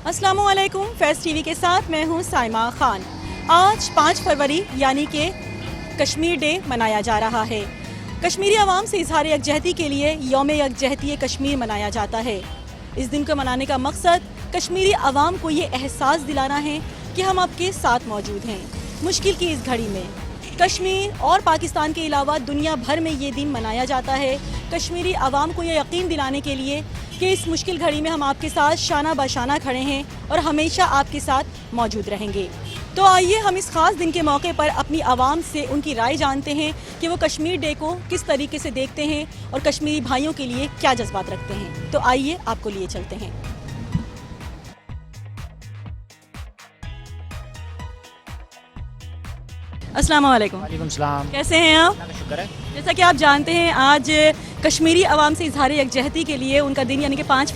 السلام علیکم، فیض T V کے ساتھ میں ہوں سائمہ خان۔ آج 5 فروری یعنی کہ کشمیر ڈے منایا جا رہا ہے۔ کشمیری عوام سے اظہار یکجہتی کے لیے یوم یکجہتی کشمیر منایا جاتا ہے۔ اس دن کو منانے کا مقصد کشمیری عوام کو یہ احساس دلانا ہے کہ ہم آپ کے ساتھ موجود ہیں مشکل کی اس گھڑی میں۔ کشمیر اور پاکستان کے علاوہ دنیا بھر میں یہ دن منایا جاتا ہے کشمیری عوام کو یہ یقین دلانے کے لیے کہ اس مشکل گھڑی میں ہم آپ کے ساتھ شانہ بشانہ کھڑے ہیں اور ہمیشہ آپ کے ساتھ موجود رہیں گے۔ تو آئیے ہم اس خاص دن کے موقع پر اپنی عوام سے ان کی رائے جانتے ہیں کہ وہ کشمیر ڈے کو کس طریقے سے دیکھتے ہیں اور کشمیری بھائیوں کے لیے کیا جذبات رکھتے ہیں۔ تو آئیے آپ کو لیے چلتے ہیں۔ السلام علیکم۔ وعلیکم السلام۔ کیسے ہیں آپ؟ اللہ کا شکر ہے۔ جیسا کہ آپ جانتے ہیں آج کشمیری عوام سے اظہار یکجہتی کے لیے ان کا دن یعنی کہ 5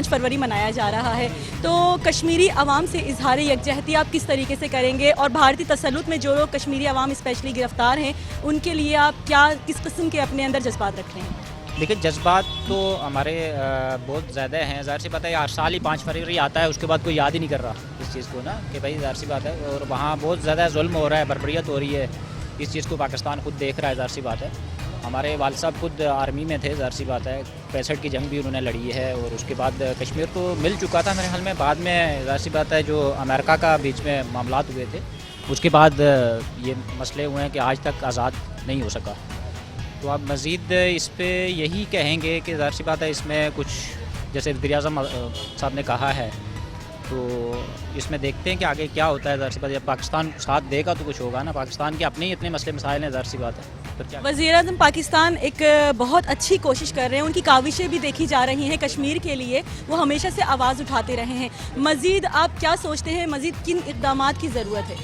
فروری منایا جا رہا ہے۔ تو کشمیری عوام سے اظہار یکجہتی آپ کس طریقے سے کریں گے اور بھارتی تسلط میں جو لوگ کشمیری عوام اسپیشلی گرفتار ہیں ان کے لیے آپ کس قسم کے اپنے اندر جذبات رکھتے ہیں؟ دیکھیں، جذبات تو ہمارے بہت زیادہ ہیں۔ ظاہر سی بات ہے، ہر سال ہی 5 فروری آتا ہے، اس کے بعد کوئی یاد ہی نہیں کر رہا اس چیز کو نا، کہ بھائی ظاہر سی بات ہے، اور وہاں بہت زیادہ ظلم ہو رہا ہے، بربریت ہو رہی ہے۔ اس چیز کو پاکستان خود دیکھ رہا ہے، ظاہر سی بات ہے۔ ہمارے والد صاحب خود آرمی میں تھے، ظاہر سی بات ہے، 65 کی جنگ بھی انہوں نے لڑی ہے، اور اس کے بعد کشمیر کو مل چکا تھا میرے خیال میں۔ بعد میں ظاہر سی بات ہے جو امریکہ کا بیچ میں معاملات ہوئے تھے، اس کے بعد یہ مسئلے ہوئے ہیں کہ آج تک آزاد نہیں ہو سکا۔ تو آپ مزید اس پہ یہی کہیں گے کہ ظاہر سی بات ہے اس میں کچھ جیسے وزیر اعظم صاحب نے کہا ہے، تو اس میں دیکھتے ہیں کہ آگے کیا ہوتا ہے۔ ظاہر سی بات ہے جب پاکستان ساتھ دے گا تو کچھ ہوگا نا، پاکستان کے اپنے ہی اتنے مسئلے مسائل ہیں، ظاہر سی بات ہے۔ وزیر اعظم پاکستان ایک بہت اچھی کوشش کر رہے ہیں، ان کی کاوشیں بھی دیکھی جا رہی ہیں کشمیر کے لیے، وہ ہمیشہ سے آواز اٹھاتے رہے ہیں۔ مزید آپ کیا سوچتے ہیں، مزید کن اقدامات کی ضرورت ہے؟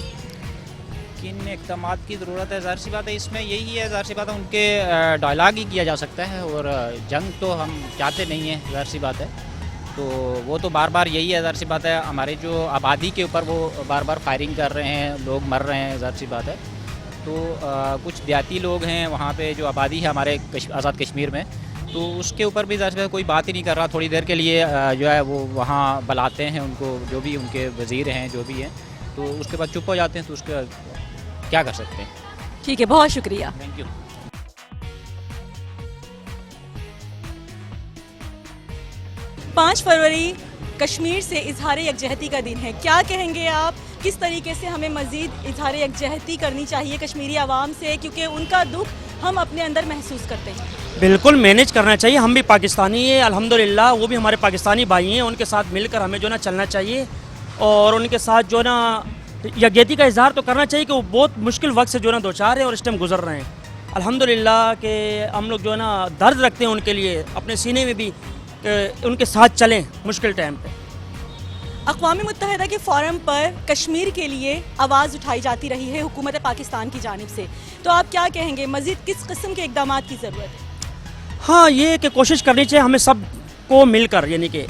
کن اقدامات کی ضرورت ہے؟ ظاہر سی بات ہے اس میں یہی ہے، ظاہر سی بات ہے ان کے ڈائلاگ ہی کیا جا سکتا ہے، اور جنگ تو ہم چاہتے نہیں ہیں، ظاہر سی بات ہے۔ تو وہ تو بار بار یہی ہے، ظاہر سی بات ہے، ہمارے جو آبادی کے اوپر وہ بار بار فائرنگ کر رہے ہیں، لوگ مر رہے ہیں، ظاہر سی بات ہے۔ تو کچھ دیہاتی لوگ ہیں وہاں پہ، جو آبادی ہے ہمارے آزاد کشمیر میں، تو اس کے اوپر بھی ظاہر سی بات کوئی بات ہی نہیں کر رہا۔ تھوڑی دیر کے لیے جو ہے وہ وہاں بلاتے ہیں ان کو، جو بھی ان کے وزیر ہیں جو بھی ہیں، تو اس کے بعد چپ ہو جاتے ہیں، تو اس کا کیا کر سکتے ہیں۔ ٹھیک ہے، بہت شکریہ۔ Thank you. 5 فروری کشمیر سے اظہار یکجہتی کا دن ہے، کیا کہیں گے آپ؟ کس طریقے سے ہمیں مزید اظہار یکجہتی کرنی چاہیے کشمیری عوام سے، کیونکہ ان کا دکھ ہم اپنے اندر محسوس کرتے ہیں؟ بالکل مینیج کرنا چاہیے، ہم بھی پاکستانی ہیں الحمدللہ، وہ بھی ہمارے پاکستانی بھائی ہیں، ان کے ساتھ مل کر ہمیں جو نا چلنا چاہیے، اور ان کے ساتھ جو نا یکجہتی کا اظہار تو کرنا چاہیے کہ وہ بہت مشکل وقت سے جو نا دوچار ہیں اور اس ٹائم گزر رہے ہیں۔ الحمدللہ کہ ہم لوگ جو نا درد رکھتے ہیں ان کے لیے اپنے سینے میں بھی، کہ ان کے ساتھ چلیں مشکل ٹائم پہ۔ اقوام متحدہ کے فورم پر کشمیر کے لیے آواز اٹھائی جاتی رہی ہے حکومت پاکستان کی جانب سے، تو آپ کیا کہیں گے، مزید کس قسم کے اقدامات کی ضرورت ہے؟ ہاں، یہ کہ کوشش کرنی چاہیے ہمیں سب کو مل کر، یعنی کہ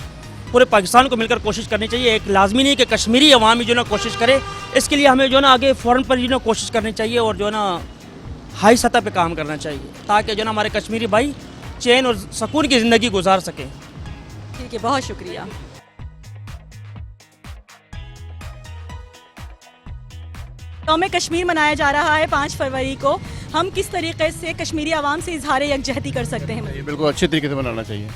پورے پاکستان کو مل کر کوشش کرنی چاہیے۔ ایک لازمی نہیں کہ کشمیری عوام جو نا کوشش کرے، اس کے لیے ہمیں جو نا آگے فورن پر جو نا کوشش کرنی چاہیے، اور جو نا ہائی سطح پہ کام کرنا چاہیے، تاکہ جو نا ہمارے کشمیری بھائی چین اور سکون کی زندگی گزار سکیں۔ ٹھیک ہے، بہت شکریہ۔ یوم کشمیر منایا جا رہا ہے 5 فروری کو، ہم کس طریقے سے کشمیری عوام سے اظہار یکجہتی کر سکتے ہیں؟ یہ بالکل اچھے طریقے سے منانا چاہیے،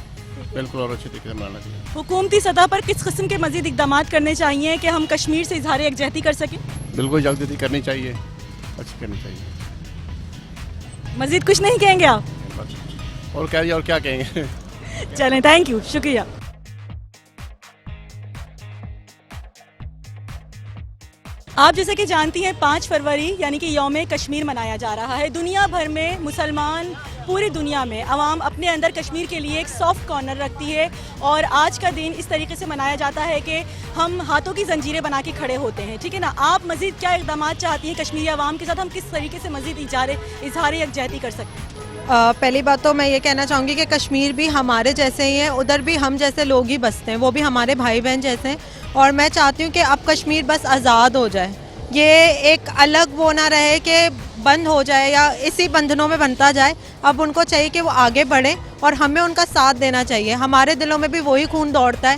بالکل اور اچھے طریقے سے منانا چاہیے۔ حکومتی سطح پر کس قسم کے مزید اقدامات کرنے چاہیے کہ ہم کشمیر سے اظہار یکجہتی کر سکیں؟ بالکل جلدی کرنی چاہیے، اچھی کرنی چاہیے۔ مزید کچھ نہیں کہیں گے آپ؟ بس اور کیا کہیں گے۔ چلیں، تھینک یو، شکریہ۔ آپ جیسے کہ جانتی ہیں 5 فروری یعنی کہ یوم کشمیر منایا جا رہا ہے۔ دنیا بھر میں مسلمان، پوری دنیا میں عوام اپنے اندر کشمیر کے لیے ایک سافٹ کارنر رکھتی ہے، اور آج کا دن اس طریقے سے منایا جاتا ہے کہ ہم ہاتھوں کی زنجیریں بنا کے کھڑے ہوتے ہیں، ٹھیک ہے نا۔ آپ مزید کیا اقدامات چاہتی ہیں کشمیری عوام کے ساتھ، ہم کس طریقے سے مزید اظہار یکجہتی کر سکتے ہیں؟ پہلی بات تو میں یہ کہنا چاہوں گی کہ کشمیر بھی ہمارے جیسے ہی ہیں، ادھر بھی ہم جیسے لوگ ہی بستے ہیں، وہ بھی ہمارے بھائی بہن جیسے ہیں، اور میں چاہتی ہوں کہ اب کشمیر بس آزاد ہو جائے، یہ ایک الگ وہ نہ رہے کہ بند ہو جائے یا اسی بندھنوں میں بنتا جائے۔ اب ان کو چاہیے کہ وہ آگے بڑھیں اور ہمیں ان کا ساتھ دینا چاہیے، ہمارے دلوں میں بھی وہی خون دوڑتا ہے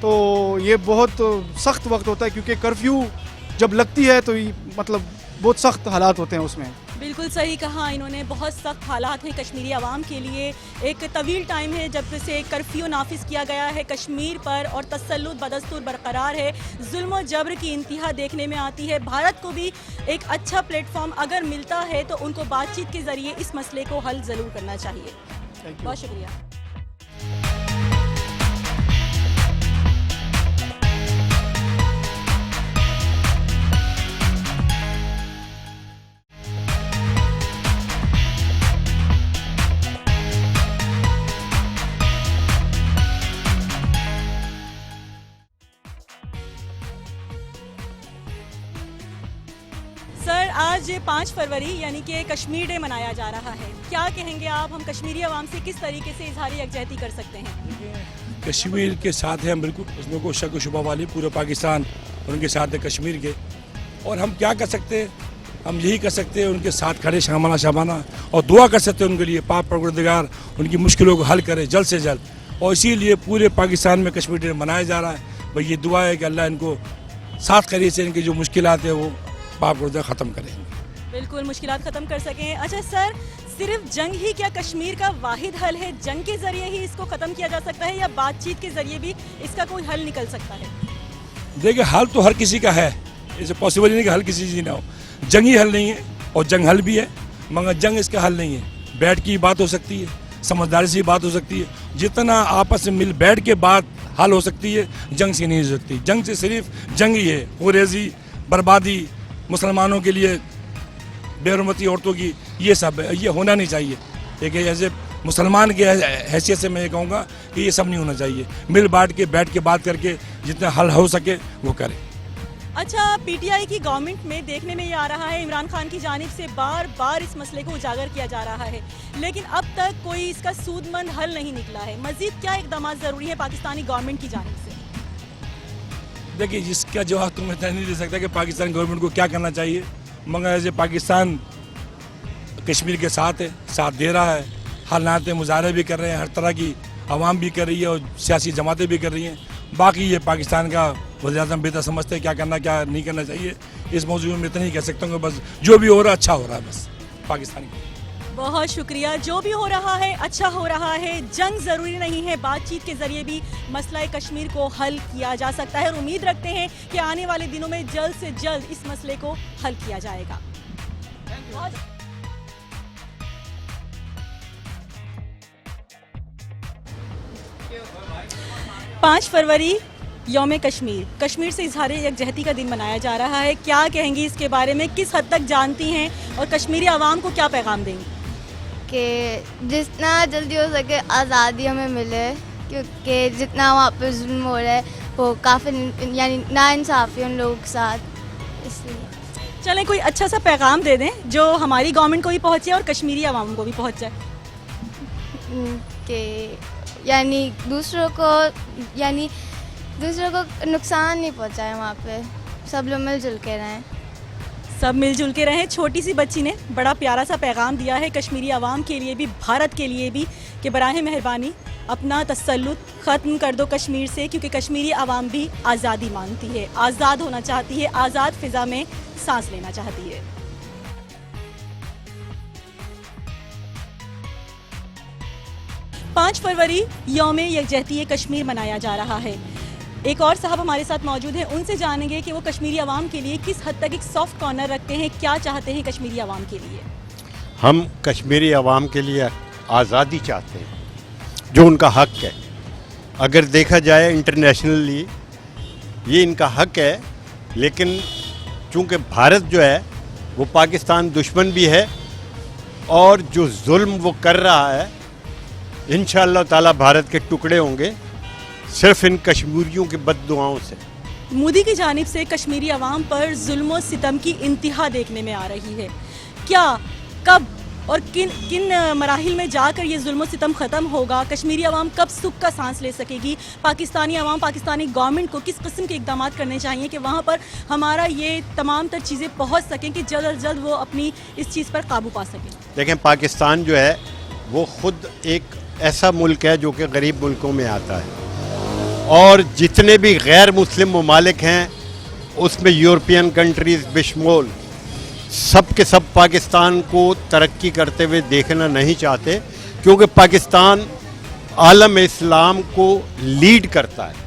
تو یہ بہت سخت وقت ہوتا ہے کیونکہ کرفیو جب لگتی ہے تو مطلب بہت سخت حالات ہوتے ہیں اس میں. بالکل صحیح کہا انہوں نے, بہت سخت حالات ہیں کشمیری عوام کے لیے. ایک طویل ٹائم ہے جب سے کرفیو نافذ کیا گیا ہے کشمیر پر اور تسلط بدستور برقرار ہے. ظلم و جبر کی انتہا دیکھنے میں آتی ہے. بھارت کو بھی ایک اچھا پلیٹ فارم اگر ملتا ہے تو ان کو بات چیت کے ذریعے اس مسئلے کو حل ضرور کرنا چاہیے. بہت شکریہ. سر, آج 5 فروری یعنی کہ کشمیر ڈے منایا جا رہا ہے. کیا کہیں گے آپ, ہم کشمیری عوام سے کس طریقے سے اظہار یکجہتی کر سکتے ہیں؟ کشمیر کے ساتھ ہیں بالکل, اس میں کوئی شک و شبہ والی, پورا پاکستان ان کے ساتھ ہے کشمیر کے. اور ہم کیا کر سکتے ہیں, ہم یہی کر سکتے ہیں ان کے ساتھ کھڑے شامانہ شامانہ اور دعا کر سکتے ہیں ان کے لیے, پاک پروردگار ان کی مشکلوں کو حل کرے جلد سے جلد. اور اسی لیے پورے پاکستان میں کشمیر ڈے منایا جا رہا ہے. بھائی یہ دعا ہے کہ اللہ ان کو ساتھ کریے سے ان کی جو مشکلات ہیں وہ پاک پروردگار ختم کریں. بالکل, مشکلات ختم کر سکیں. اچھا سر, صرف جنگ ہی کیا کشمیر کا واحد حل ہے؟ جنگ کے ذریعے ہی اس کو ختم کیا جا سکتا ہے یا بات چیت کے ذریعے بھی اس کا کوئی حل نکل سکتا ہے؟ دیکھیں, حل تو ہر کسی کا ہے, اسے پاسبل ہی نہیں کہ حل کسی چیز نہ ہو. جنگ ہی حل نہیں ہے اور جنگ حل بھی ہے, مگر جنگ اس کا حل نہیں ہے. بیٹھ کی بات ہو سکتی ہے, سمجھداری سے بات ہو سکتی ہے. جتنا آپس میں مل بیٹھ کے بات حل ہو سکتی ہے, جنگ سے نہیں ہو سکتی. جنگ سے صرف جنگ ہی ہے, خوریزی, بربادی, مسلمانوں کے لیے بے حرمتی عورتوں کی, یہ سب ہے. یہ ہونا نہیں چاہیے. ایک ایسے مسلمان کی حیثیت سے میں یہ کہوں گا کہ یہ سب نہیں ہونا چاہیے. مل بانٹ کے بیٹھ کے بات کر کے جتنا حل ہو سکے وہ کرے. اچھا, پی ٹی آئی کی گورنمنٹ میں دیکھنے میں یہ آ رہا ہے عمران خان کی جانب سے بار بار اس مسئلے کو اجاگر کیا جا رہا ہے, لیکن اب تک کوئی اس کا سود مند حل نہیں نکلا ہے. مزید کیا اقدامات ضروری ہیں پاکستانی گورنمنٹ کی جانب سے؟ دیکھیے, جس کا جواب تم اتنا نہیں دے سکتا کہ پاکستان گورنمنٹ کو کیا کرنا چاہیے, مگر ایسے پاکستان کشمیر کے ساتھ ہے, ساتھ دے رہا ہے. حالات مظاہرے بھی کر رہے ہیں, ہر طرح کی عوام بھی کر رہی ہے اور سیاسی جماعتیں بھی کر رہی ہیں. باقی یہ پاکستان کا وزیر اعظم بہتر سمجھتے ہیں کیا کرنا کیا نہیں کرنا چاہیے. اس موضوع میں اتنا ہی کہہ سکتا ہوں کہ بس جو بھی ہو رہا ہے اچھا ہو رہا ہے بس پاکستان کا. بہت شکریہ. جو بھی ہو رہا ہے اچھا ہو رہا ہے. جنگ ضروری نہیں ہے, بات چیت کے ذریعے بھی مسئلہ کشمیر کو حل کیا جا سکتا ہے اور امید رکھتے ہیں کہ آنے والے دنوں میں جلد سے جلد اس مسئلے کو حل کیا جائے گا. 5 فروری یوم کشمیر, کشمیر سے اظہار یکجہتی کا دن منایا جا رہا ہے. کیا کہیں گی اس کے بارے میں, کس حد تک جانتی ہیں اور کشمیری عوام کو کیا پیغام دیں گی؟ کہ جتنا جلدی ہو سکے آزادی ہمیں ملے, کیونکہ جتنا وہاں پہ ظلم ہو رہا ہے وہ کافی یعنی ناانصافی ان لوگوں کے ساتھ. اس لیے چلیں کوئی اچھا سا پیغام دے دیں جو ہماری گورنمنٹ کو بھی پہنچے اور کشمیری عوام کو بھی پہنچ جائے. کہ یعنی دوسروں کو نقصان نہیں پہنچائے, وہاں پہ سب لوگ مل جل کے رہیں. سب مل جل کے رہیں. چھوٹی سی بچی نے بڑا پیارا سا پیغام دیا ہے کشمیری عوام کے لیے بھی, بھارت کے لیے بھی, کہ براہ مہربانی اپنا تسلط ختم کر دو کشمیر سے, کیونکہ کشمیری عوام بھی آزادی مانگتی ہے, آزاد ہونا چاہتی ہے, آزاد فضا میں سانس لینا چاہتی ہے. پانچ فروری یوم یکجہتی کشمیر منایا جا رہا ہے. ایک اور صاحب ہمارے ساتھ موجود ہیں, ان سے جانیں گے کہ وہ کشمیری عوام کے لیے کس حد تک ایک سافٹ کارنر رکھتے ہیں, کیا چاہتے ہیں کشمیری عوام کے لیے. ہم کشمیری عوام کے لیے آزادی چاہتے ہیں جو ان کا حق ہے. اگر دیکھا جائے انٹرنیشنلی یہ ان کا حق ہے, لیکن چونکہ بھارت جو ہے وہ پاکستان دشمن بھی ہے اور جو ظلم وہ کر رہا ہے انشاءاللہ تعالی بھارت کے ٹکڑے ہوں گے صرف ان کشمیریوں کی بد دعاؤں سے. مودی کی جانب سے کشمیری عوام پر ظلم و ستم کی انتہا دیکھنے میں آ رہی ہے. کیا, کب اور کن مراحل میں جا کر یہ ظلم و ستم ختم ہوگا؟ کشمیری عوام کب سکھ کا سانس لے سکے گی؟ پاکستانی عوام, پاکستانی گورنمنٹ کو کس قسم کے اقدامات کرنے چاہیے کہ وہاں پر ہمارا یہ تمام تر چیزیں پہنچ سکیں کہ جلد از جلد وہ اپنی اس چیز پر قابو پا سکیں؟ دیکھیں, پاکستان جو ہے وہ خود ایک ایسا ملک ہے جو کہ غریب ملکوں میں آتا ہے اور جتنے بھی غیر مسلم ممالک ہیں اس میں یورپین کنٹریز بشمول سب کے سب پاکستان کو ترقی کرتے ہوئے دیکھنا نہیں چاہتے، کیونکہ پاکستان عالم اسلام کو لیڈ کرتا ہے،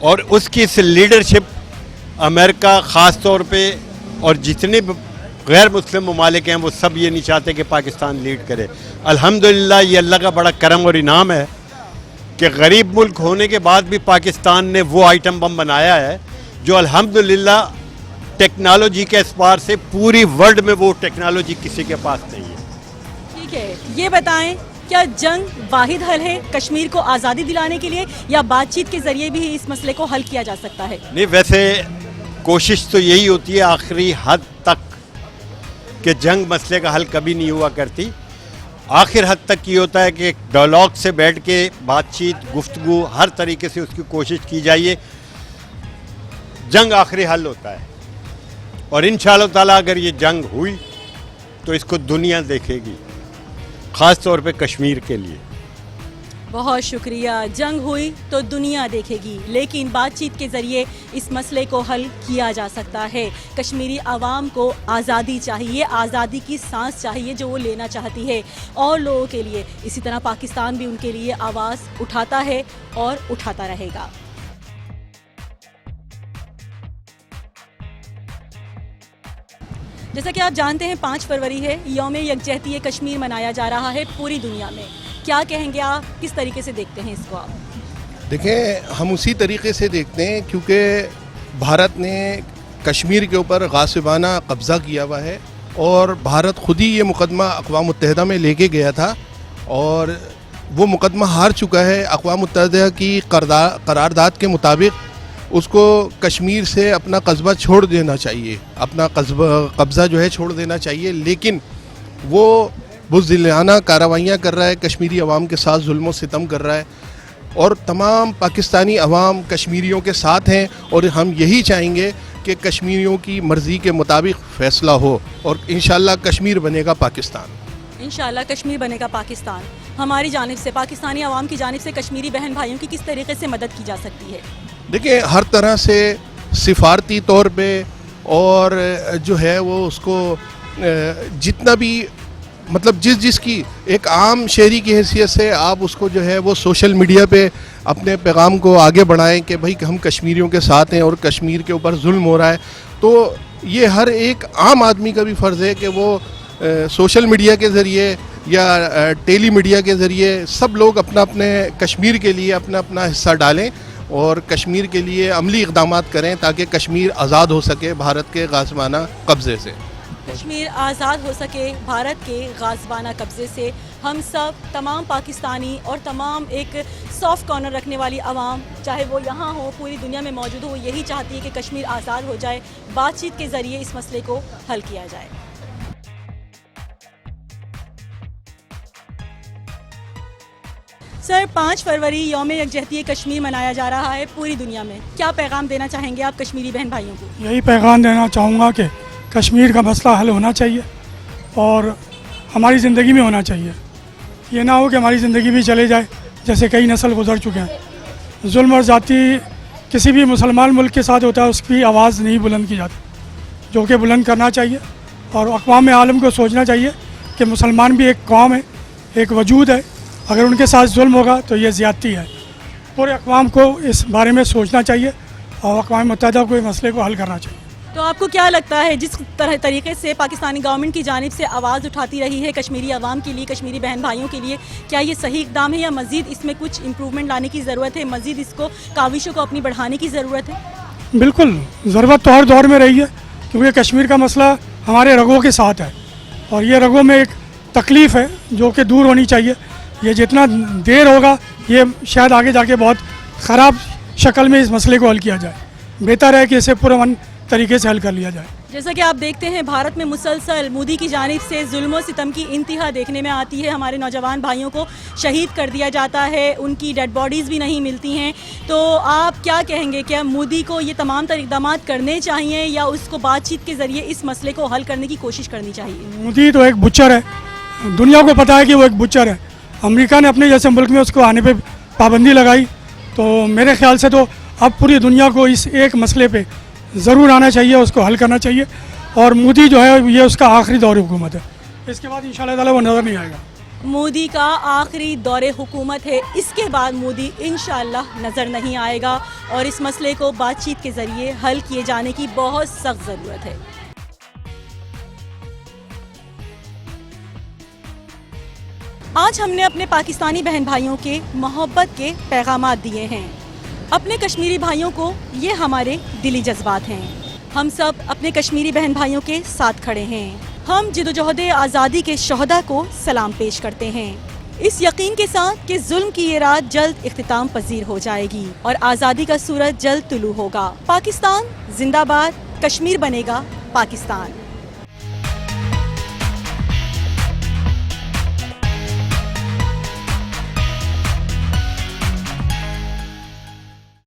اور اس کی اس لیڈرشپ امریکہ خاص طور پہ اور جتنے بھی غیر مسلم ممالک ہیں وہ سب یہ نہیں چاہتے کہ پاکستان لیڈ کرے۔ الحمدللہ یہ اللہ کا بڑا کرم اور انعام ہے کہ غریب ملک ہونے کے بعد بھی پاکستان نے وہ آئٹم بم بنایا ہے جو الحمدللہ ٹیکنالوجی کے اعتبار سے پوری ورلڈ میں وہ ٹیکنالوجی کسی کے پاس نہیں ہے۔ ٹھیک ہے، یہ بتائیں کیا جنگ واحد حل ہے کشمیر کو آزادی دلانے کے لیے، یا بات چیت کے ذریعے بھی اس مسئلے کو حل کیا جا سکتا ہے؟ نہیں، ویسے کوشش تو یہی ہوتی ہے آخری حد تک کہ جنگ مسئلے کا حل کبھی نہیں ہوا کرتی، آخر حد تک یہ ہوتا ہے کہ ڈائلاگ سے بیٹھ کے بات چیت گفتگو ہر طریقے سے اس کی کوشش کی جائیے، جنگ آخری حل ہوتا ہے، اور انشاءاللہ تعالیٰ اگر یہ جنگ ہوئی تو اس کو دنیا دیکھے گی، خاص طور پہ کشمیر کے لیے۔ بہت شکریہ۔ جنگ ہوئی تو دنیا دیکھے گی، لیکن بات چیت کے ذریعے اس مسئلے کو حل کیا جا سکتا ہے۔ کشمیری عوام کو آزادی چاہیے، آزادی کی سانس چاہیے جو وہ لینا چاہتی ہے، اور لوگوں کے لیے اسی طرح پاکستان بھی ان کے لیے آواز اٹھاتا ہے اور اٹھاتا رہے گا۔ جیسا کہ آپ جانتے ہیں 5 فروری ہے، یوم یکجہتی کشمیر منایا جا رہا ہے پوری دنیا میں۔ کیا کہیں گے آپ، کس طریقے سے دیکھتے ہیں اس کو آپ؟ دیکھیں، ہم اسی طریقے سے دیکھتے ہیں کیونکہ بھارت نے کشمیر کے اوپر غاصبانہ قبضہ کیا ہوا ہے، اور بھارت خود ہی یہ مقدمہ اقوام متحدہ میں لے کے گیا تھا، اور وہ مقدمہ ہار چکا ہے۔ اقوام متحدہ کی قرارداد کے مطابق اس کو کشمیر سے اپنا قصبہ چھوڑ دینا چاہیے، اپنا قبضہ جو ہے چھوڑ دینا چاہیے، لیکن وہ بزدلانہ کارروائیاں کر رہا ہے، کشمیری عوام کے ساتھ ظلم و ستم کر رہا ہے، اور تمام پاکستانی عوام کشمیریوں کے ساتھ ہیں، اور ہم یہی چاہیں گے کہ کشمیریوں کی مرضی کے مطابق فیصلہ ہو، اور انشاءاللہ کشمیر بنے گا پاکستان۔ انشاءاللہ کشمیر بنے گا پاکستان۔ ہماری جانب سے، پاکستانی عوام کی جانب سے کشمیری بہن بھائیوں کی کس طریقے سے مدد کی جا سکتی ہے؟ دیکھیں، ہر طرح سے سفارتی طور پہ، اور جو ہے وہ اس کو جتنا بھی مطلب جس کی ایک عام شہری کی حیثیت سے آپ اس کو جو ہے وہ سوشل میڈیا پہ اپنے پیغام کو آگے بڑھائیں کہ بھائی ہم کشمیریوں کے ساتھ ہیں اور کشمیر کے اوپر ظلم ہو رہا ہے، تو یہ ہر ایک عام آدمی کا بھی فرض ہے کہ وہ سوشل میڈیا کے ذریعے یا ٹیلی میڈیا کے ذریعے سب لوگ اپنے کشمیر کے لیے اپنا حصہ ڈالیں، اور کشمیر کے لیے عملی اقدامات کریں تاکہ کشمیر آزاد ہو سکے بھارت کے غاصبانہ قبضے سے۔ کشمیر آزاد ہو سکے بھارت کے غاصبانہ قبضے سے۔ ہم سب تمام پاکستانی اور تمام ایک سافٹ کارنر رکھنے والی عوام، چاہے وہ یہاں ہو پوری دنیا میں موجود ہو، یہی چاہتی ہے کہ کشمیر آزاد ہو جائے، بات چیت کے ذریعے اس مسئلے کو حل کیا جائے۔ سر، 5 فروری یوم یکجہتی کشمیر منایا جا رہا ہے پوری دنیا میں، کیا پیغام دینا چاہیں گے آپ کشمیری بہن بھائیوں کو؟ یہی پیغام دینا چاہوں گا کہ کشمیر کا مسئلہ حل ہونا چاہیے، اور ہماری زندگی میں ہونا چاہیے۔ یہ نہ ہو کہ ہماری زندگی بھی چلے جائے جیسے کئی نسل گزر چکے ہیں۔ ظلم اور زیادتی کسی بھی مسلمان ملک کے ساتھ ہوتا ہے، اس کی آواز نہیں بلند کی جاتی، جو کہ بلند کرنا چاہیے، اور اقوام عالم کو سوچنا چاہیے کہ مسلمان بھی ایک قوم ہے، ایک وجود ہے، اگر ان کے ساتھ ظلم ہوگا تو یہ زیادتی ہے۔ پورے اقوام کو اس بارے میں سوچنا چاہیے، اور اقوام متحدہ کو اس مسئلے کو حل کرنا چاہیے۔ تو آپ کو کیا لگتا ہے، جس طریقے سے پاکستانی گورنمنٹ کی جانب سے آواز اٹھاتی رہی ہے کشمیری عوام کے لیے، کشمیری بہن بھائیوں کے لیے، کیا یہ صحیح اقدام ہے، یا مزید اس میں کچھ امپرومنٹ لانے کی ضرورت ہے، مزید اس کو کاوشوں کو اپنی بڑھانے کی ضرورت ہے؟ بالکل ضرورت تو ہر دور میں رہی ہے، کیونکہ کشمیر کا مسئلہ ہمارے رگوں کے ساتھ ہے، اور یہ رگوں میں ایک تکلیف ہے جو کہ دور ہونی چاہیے۔ یہ جتنا دیر ہوگا، یہ شاید آگے جا کے بہت خراب شکل میں اس مسئلے کو حل کیا جائے۔ بہتر ہے کہ اسے پرامن طریقے سے حل کر لیا جائے۔ جیسا کہ آپ دیکھتے ہیں بھارت میں مسلسل مودی کی جانب سے ظلم و ستم کی انتہا دیکھنے میں آتی ہے، ہمارے نوجوان بھائیوں کو شہید کر دیا جاتا ہے، ان کی ڈیڈ باڈیز بھی نہیں ملتی ہیں، تو آپ کیا کہیں گے، کیا مودی کو یہ تمام تر اقدامات کرنے چاہیے، یا اس کو بات چیت کے ذریعے اس مسئلے کو حل کرنے کی کوشش کرنی چاہیے؟ مودی تو ایک بچر ہے، دنیا کو پتہ ہے کہ وہ ایک بچر ہے۔ امریکہ نے اپنے جیسے ملک میں اس کو آنے پہ پابندی لگائی، تو میرے خیال سے تو اب پوری دنیا کو اس ایک مسئلے پہ ضرور آنا چاہیے, اس کو حل کرنا چاہیے, اور مودی جو ہے یہ اس کا آخری دور حکومت ہے, اس کے بعد انشاءاللہ تعالی وہ نظر نہیں آئے گا. مودی کا آخری دور حکومت ہے, اس کے بعد مودی انشاءاللہ نظر نہیں آئے گا, اور اس مسئلے کو بات چیت کے ذریعے حل کیے جانے کی بہت سخت ضرورت ہے. آج ہم نے اپنے پاکستانی بہن بھائیوں کے محبت کے پیغامات دیے ہیں. اپنے کشمیری بھائیوں کو یہ ہمارے دلی جذبات ہیں. ہم سب اپنے کشمیری بہن بھائیوں کے ساتھ کھڑے ہیں. ہم جدوجہد آزادی کے شہداء کو سلام پیش کرتے ہیں, اس یقین کے ساتھ کہ ظلم کی یہ رات جلد اختتام پذیر ہو جائے گی اور آزادی کا سورج جلد طلوع ہوگا. پاکستان زندہ باد, کشمیر بنے گا پاکستان.